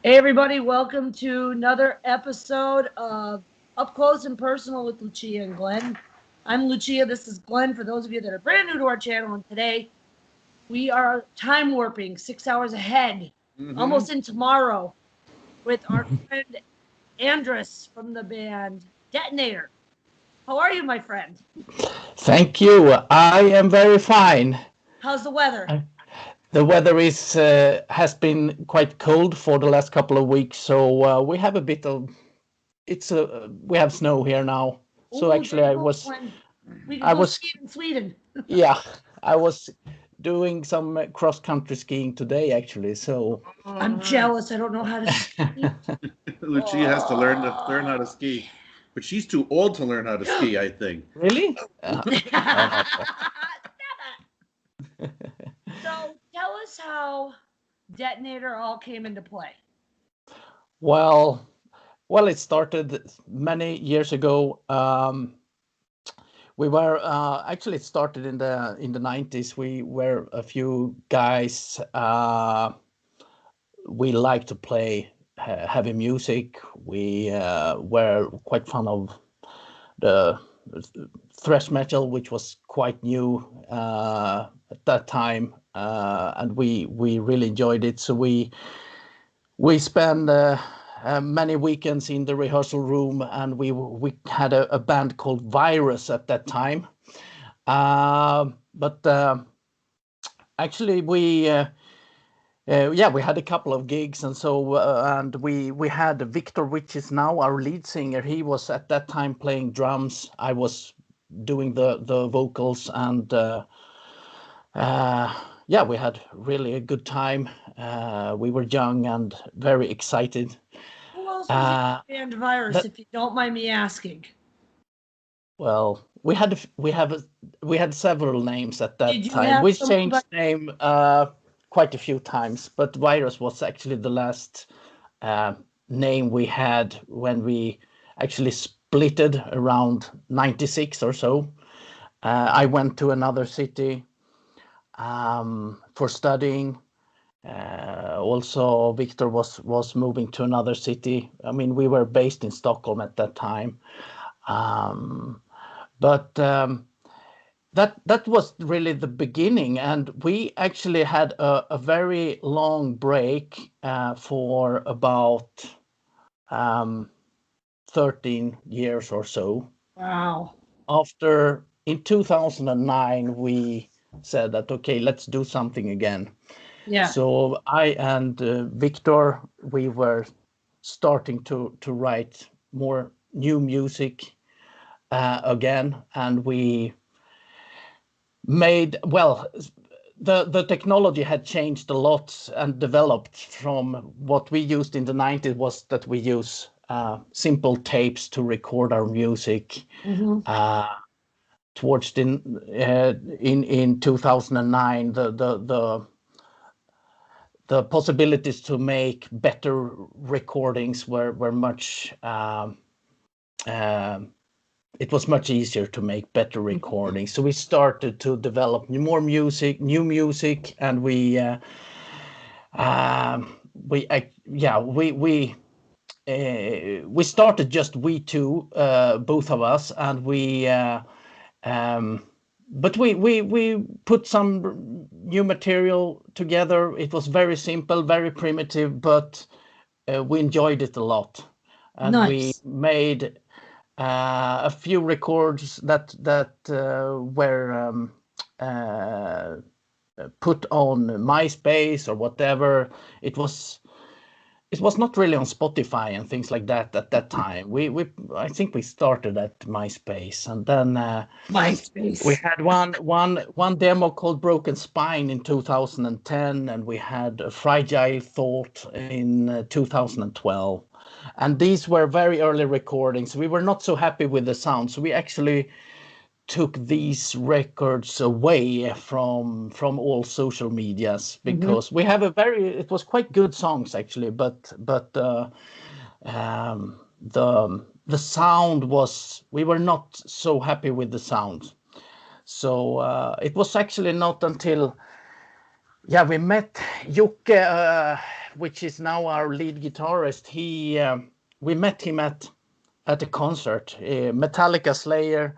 Hey, everybody, welcome to another episode of Up Close and Personal with Lucia and Glenn. I'm Lucia, this is Glenn, for those of you that are brand new to our channel, and today we are time warping 6 hours ahead, almost in tomorrow, with our friend Andrus from the band Detonator. How are you, my friend? Thank you. I am very fine. How's the weather? The weather is has been quite cold for the last couple of weeks, so we have a bit of we have snow here now. So Ooh, actually, there you go, Glenn. We can I go was skiing in Sweden. yeah, I was doing some cross country skiing today actually. So I'm jealous. I don't know how to ski. Lucia has to learn how to ski, but she's too old to learn how to ski, I think. really, So tell us how Detonator all came into play. well, it started many years ago. We were actually it started in the 90s. We were a few guys. We liked to play heavy music. We were quite fond of the thrash metal, which was quite new at that time, and we really enjoyed it. So we spent many weekends in the rehearsal room, and we had a band called Virus at that time. But actually, we had a couple of gigs, and so and we had Victor, which is now our lead singer. He was at that time playing drums. I was doing the vocals, and we had really a good time. We were young and very excited. Who else was in the band Virus, if you don't mind me asking? Well, we had several names at that Did you time. have We someone changed like- name quite a few times, but Virus was actually the last name we had when we actually splitted around 96 or so. I went to another city for studying. Also, Victor was moving to another city. I mean, we were based in Stockholm at that time. But that was really the beginning, and we actually had a very long break for about 13 years or so. Wow. After in 2009, we said that okay, let's do something again. Yeah. So I and Victor, we were starting to write more new music again, and we made the technology had changed a lot and developed from what we used in the 90s. Was that we use simple tapes to record our music. Towards in 2009, the possibilities to make better recordings were much it was much easier to make better recordings. So we started to develop new music, and we started just we two, both of us, and but we put some new material together. It was very simple, very primitive, but we enjoyed it a lot, and Nice. we made a few records that were put on MySpace or whatever. It was not really on Spotify and things like that at that time. I think we started at MySpace, and then MySpace. we had one demo called Broken Spine in 2010, and we had a Fragile Thought in 2012. And these were very early recordings. We were not so happy with the sound, so we actually took these records away from all social medias, because we have it was quite good songs actually, but the sound was, we were not so happy with the sound. So it was actually not until we met Jocke which is now our lead guitarist, we met him at a concert. Metallica, Slayer,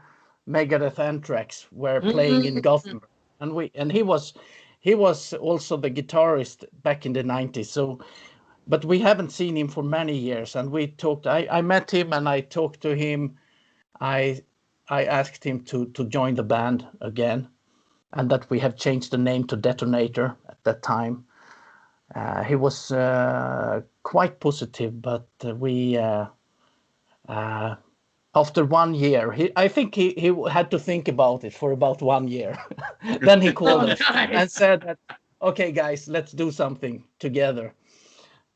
Megadeth, Anthrax were playing in Gothenburg, and he was also the guitarist back in the 90s. So, but we haven't seen him for many years, and we talked. I met him and I talked to him. I asked him to join the band again, and that we have changed the name to Detonator at that time. He was quite positive, but after 1 year, I think he had to think about it for about 1 year. Then he called us and said that, okay, guys, let's do something together.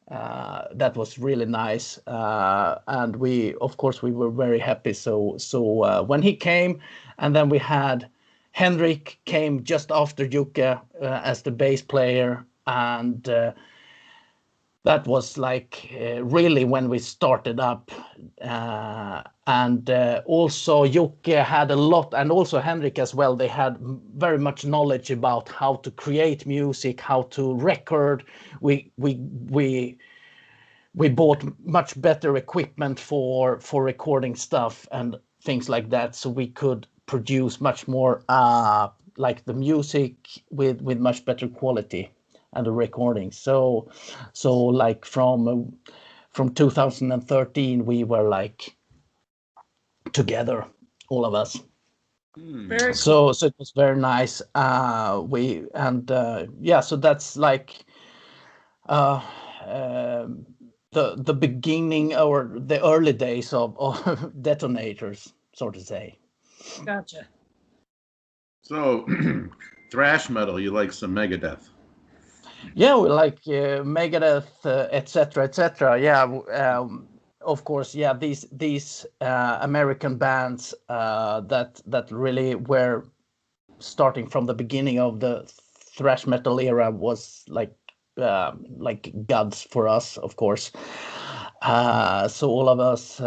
That was really nice, and of course we were very happy. So when he came, and then we had Henrik came just after Jukka as the bass player, and that was like really when we started up, and also Jukka had a lot, and also Henrik as well. They had very much knowledge about how to create music, how to record. We bought much better equipment for recording stuff and things like that, so we could produce much more like the music with much better quality and the recording. So like from 2013 we were like together, all of us. Very So it was very nice. So that's like the beginning or the early days of Detonators, so to say. Gotcha. So, thrash metal, you like some Megadeth? Yeah, we like Megadeth, etc., etc. Yeah, of course. Yeah, these American bands that really were starting from the beginning of the thrash metal era was like gods for us, of course. So all of us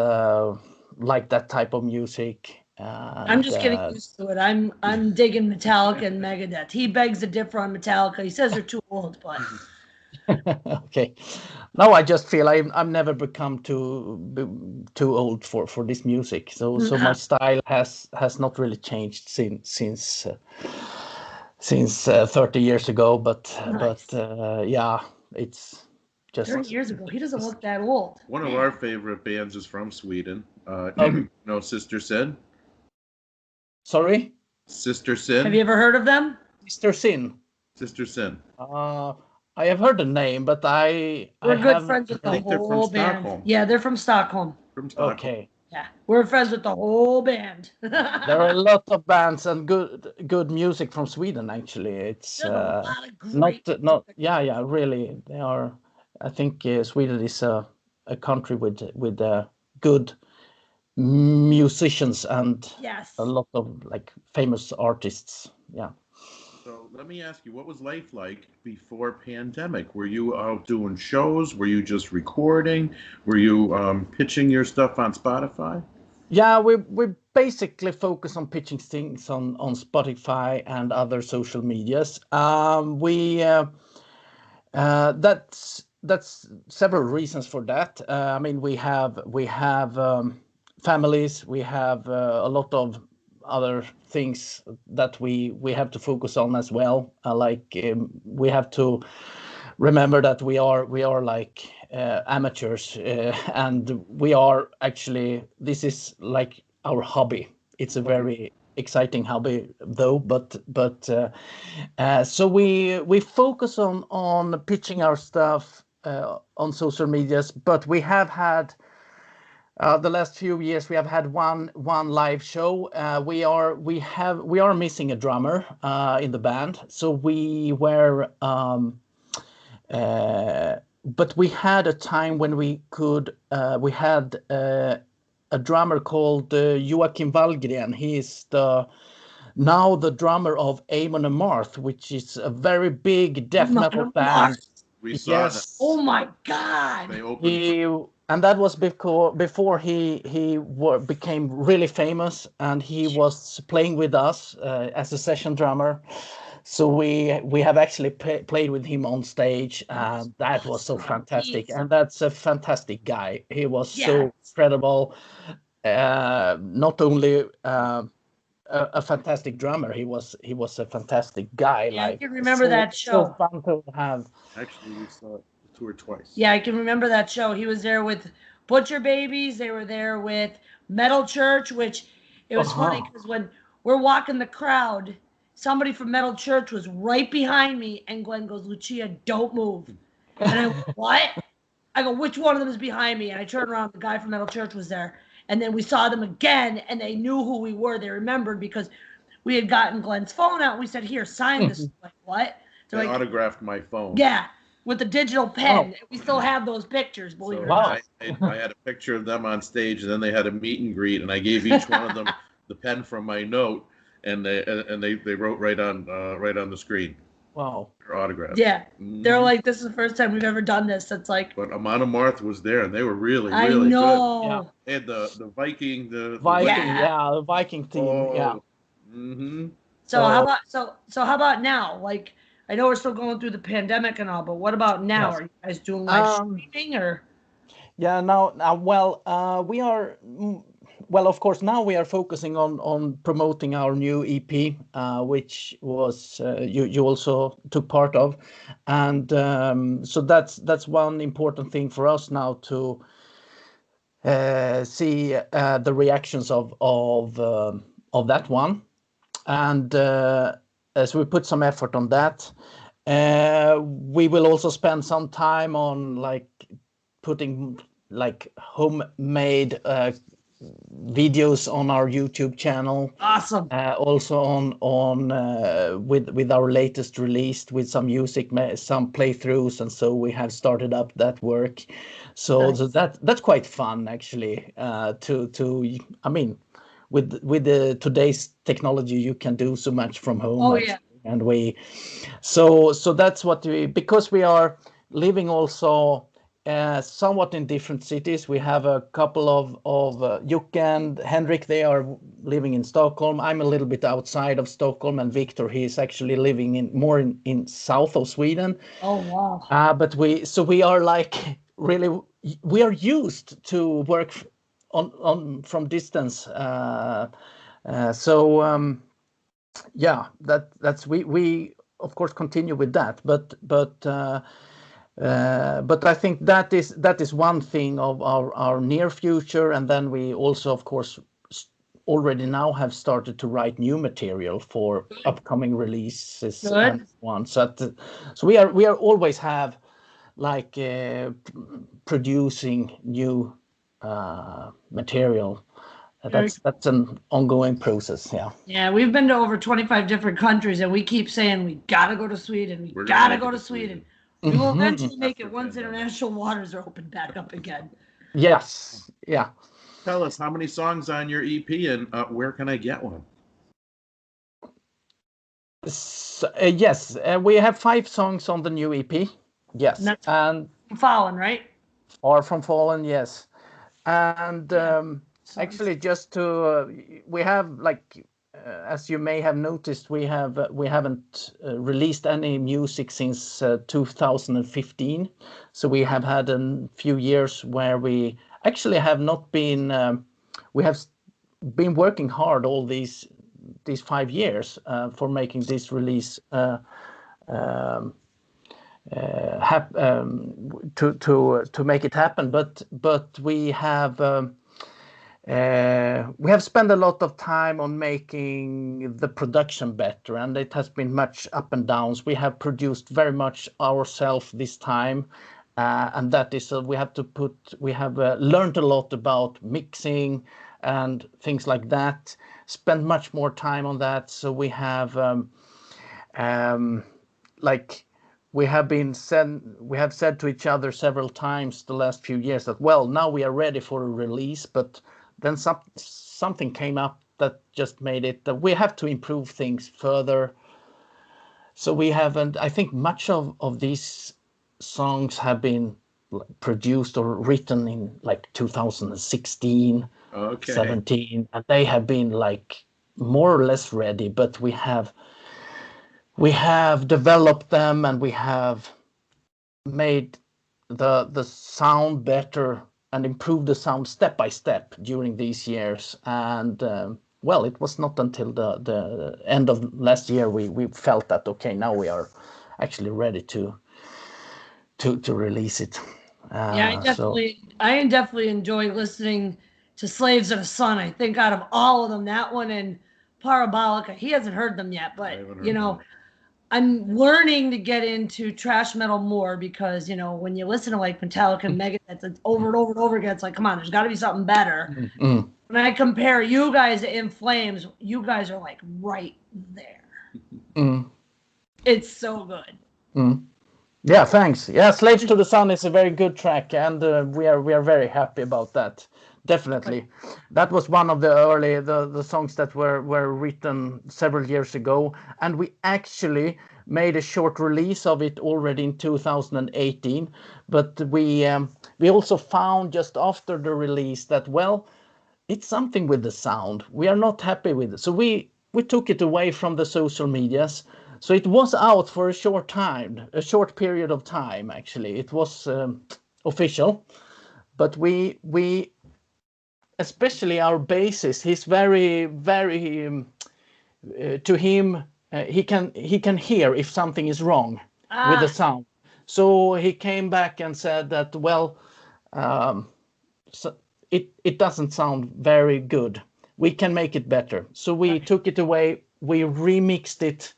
like that type of music. I'm just getting used to it. I'm digging Metallica and Megadeth. He begs to differ on Metallica. He says they're too old, but okay. No, I just feel I'm never become too old for this music. So my style has not really changed since 30 years ago. But yeah, it's just 30 years ago. He doesn't look that old. One of our favorite bands is from Sweden. No, Sister Sin. Sorry? Sister Sin. Have you ever heard of them? Sister Sin. Sister Sin. I have heard the name, but we're good friends with the whole band. Stockholm. Yeah, they're from Stockholm. From Stockholm. Okay. Yeah, we're friends with the whole band. There are a lot of bands and good music from Sweden. Actually, it's There's a lot of great not yeah really they are. I think Sweden is a country with good musicians and Yes. a lot of like famous artists. Yeah. So let me ask you, what was life like before pandemic? Were you out doing shows? Were you just recording? Were you pitching your stuff on Spotify? Yeah, we basically focus on pitching things on Spotify and other social medias. That's several reasons for that. I mean, we have families, we have a lot of other things that we have to focus on as well. We have to remember that we are like amateurs, and we are actually, this is like our hobby. It's a very exciting hobby though, but so we focus on pitching our stuff on social medias, but we have had the last few years we have had one live show. We are missing a drummer in the band, so we were but we had a time when we had a drummer called Joakim Wallgren. He is now the drummer of Amon Amarth, which is a very big death metal band. We saw that. Oh my God! They opened. And that was before he became really famous, and he was playing with us as a session drummer. So we have actually played with him on stage, and that was so Awesome. fantastic. Jeez. And that's a fantastic guy. He was Yeah. so incredible. Not only a fantastic drummer, he was a fantastic guy. Yeah, I Like can remember that so show. fun to have. Actually, we saw the tour twice. Yeah, I can remember that show. He was there with Butcher Babies. They were there with Metal Church, which it was funny because when we're walking the crowd, somebody from Metal Church was right behind me, and Glenn goes, "Lucia, don't move." And I went, "What?" I go, "Which one of them is behind me?" And I turned around, the guy from Metal Church was there. And then we saw them again, and they knew who we were. They remembered because we had gotten Glenn's phone out. And we said, "Here, sign this." Like, what? They They're like, autographed my phone. yeah, with the digital pen. We still have those pictures, believe it or not. I had a picture of them on stage, and then they had a meet and greet, and I gave each one of them the pen from my note, and they wrote right on the screen. Wow. Their autograph. Yeah. They're like, "This is the first time we've ever done this." That's like, But Amon Amarth was there, and they were really, I really know. Yeah. good. They had the Viking, the Viking, Yeah. the Viking team, yeah. Mm-hmm. So how about how about now? Like, I know we're still going through the pandemic and all, but what about now? Yes. Are you guys doing live streaming or? Yeah, now, we are. Well, of course, now we are focusing on promoting our new EP, which was you also took part of, and so that's one important thing for us now to see the reactions of that one, and as we put some effort on that, we will also spend some time on like putting like homemade videos on our YouTube channel. Awesome. Also on with our latest release with some music, some playthroughs, and so we have started up that work. So, Nice. so that's quite fun actually. To I mean, with the today's technology, you can do so much from home. Oh, actually. yeah. And so that's what because we are living also somewhat in different cities. We have a couple of Jocke and Henrik. They are living in Stockholm. I'm a little bit outside of Stockholm, and Victor, he is actually living more in south of Sweden. Oh, wow. But we are like really, we are used to work on from distance. Yeah, that's we of course continue with that, but I think that is one thing of our near future, and then we also, of course, already now have started to write new material for upcoming releases. Good. And one. So we are always have like producing new material. That's an ongoing process. Yeah. Yeah, we've been to over 25 different countries, and we keep saying we gotta go to Sweden. We gotta go to Sweden. We will eventually make it once international waters are opened back up again. Yes. Yeah. Tell us how many songs on your EP, and where can I get one? So, yes, we have 5 songs on the new EP. Yes, and Fallen, right? Or from Fallen, yes, and actually, just to we have like. As you may have noticed, we haven't released any music since 2015. So we have had a few years where we actually have not been. We have been working hard all these 5 years for making this release to make it happen. But we have spent a lot of time on making the production better, and it has been much up and downs. We have produced very much ourselves this time, and that is we have learned a lot about mixing and things like that. Spent much more time on that. So we have we have said to each other several times the last few years that, well, now we are ready for a release, but then something came up that just made it that we have to improve things further. So we haven't. I think much of these songs have been produced or written in like 2016, 17, and they have been like more or less ready. But we have we have developed them, and we have made the sound better and improved the sound step by step during these years. And well, it was not until the end of last year we felt that okay, now we are actually ready to release it. Yeah, So I definitely enjoy listening to Slaves of the Sun. I think out of all of them, that one and Parabolica, he hasn't heard them yet, I but haven't heard you know, them. I'm learning to get into trash metal more because, you know, when you listen to like Metallica and Megadeth, it's over and over and over again. It's like, come on, there's got to be something better. mm, When I compare you guys to In Flames, you guys are like right there. mm, It's so good. mm. Yeah, thanks. Yeah, Slaves to the Sun is a very good track, and we are very happy about that. Definitely, that was one of the early the songs that were written several years ago, and we actually made a short release of it already in 2018. But we also found just after the release that well, it's something with the sound we are not happy with, so we took it away from the social medias. So it was out for a short period of time. Actually, it was official, but we especially our bassist, he's very to him, he can hear if something is wrong with the sound. So he came back and said that well, so it doesn't sound very good, we can make it better. So we took it away, we remixed it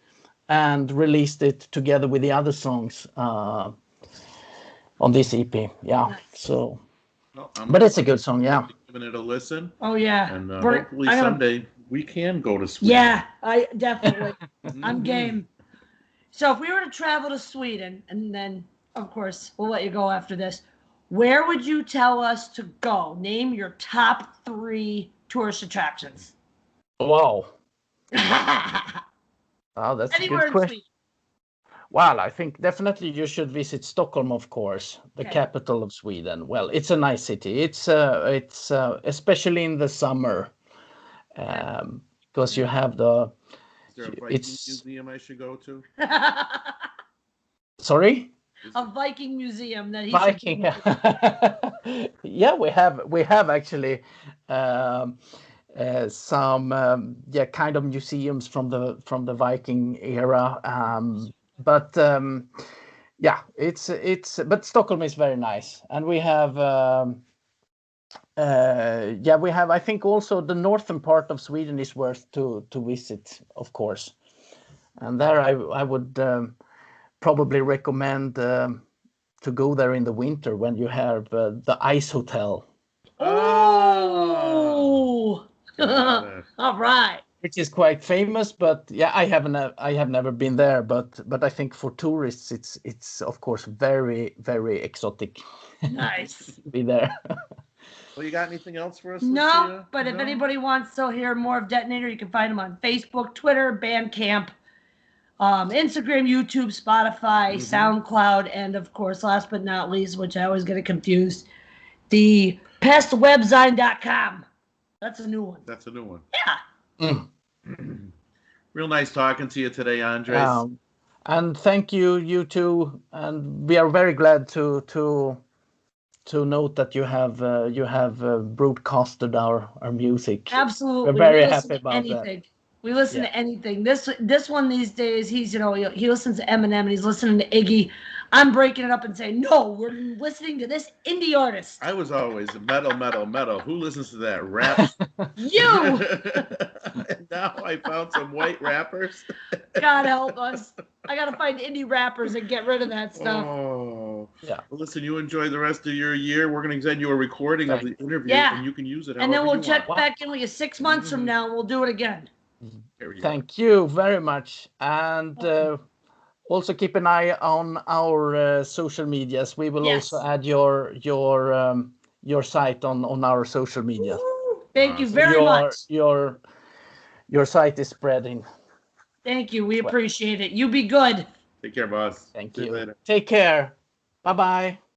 and released it together with the other songs on this EP. Yeah, Nice. so Well, but it's a good song. Yeah. giving it a listen, Oh yeah. and We're- hopefully I'm gonna- someday we can go to Sweden. Yeah, I definitely. I'm Mhm. game. So if we were to travel to Sweden, and then of course we'll let you go after this, where would you tell us to go? Name your top 3 tourist attractions. Wow. Anywhere Oh, that's a good in question. Sweden. Well, I think definitely you should visit Stockholm, of course, the Okay. capital of Sweden. Well, it's a nice city. It's especially in the summer, because you have the. Is there a Viking It's museum I should go to? sorry. A Viking museum that he Viking. Yeah, we have actually some kind of museums from the Viking era. But yeah, it's but Stockholm is very nice, and we have we have, I think also the northern part of Sweden is worth to visit, of course, and there I would probably recommend to go there in the winter when you have the ice hotel, Oh. Got it. All right. which is quite famous. But yeah, I have never been there, but I think for tourists it's of course very exotic Nice. to be there. Well, you got anything else for us, No, Lucia? but if No? anybody wants to hear more of Detonator, you can find them on Facebook, Twitter, Bandcamp, Instagram, YouTube, Spotify, SoundCloud, and of course, last but not least, which I always get it confused, the pestwebzine.com. That's a new one. That's a new one. Yeah. Real nice talking to you today, Andres. And thank you too, and we are very glad to note that you have broadcasted our music. Absolutely. We're very We listen happy to about that. anything. We listen Yeah. to anything. This one these days, he's he listens to Eminem and he's listening to Iggy. I'm breaking it up and saying, no, we're listening to this indie artist. I was always metal. Who listens to that rap? You. And now I found some white rappers. God help us. I gotta find indie rappers and get rid of that stuff. Oh. Yeah. Well, listen, you enjoy the rest of your year. We're going to send you a recording of the interview, Yeah. and you can use it however And then we'll you check want. back in with you 6 months from now and we'll do it again. There we go. Thank you very much, and also keep an eye on our social medias. We will Yes. also add your site on our social media. Woo. Thank you Awesome. very much. Your site is spreading. Thank you. We appreciate it. You be good. Take care, boss. Thank See you. later. Take care. Bye bye.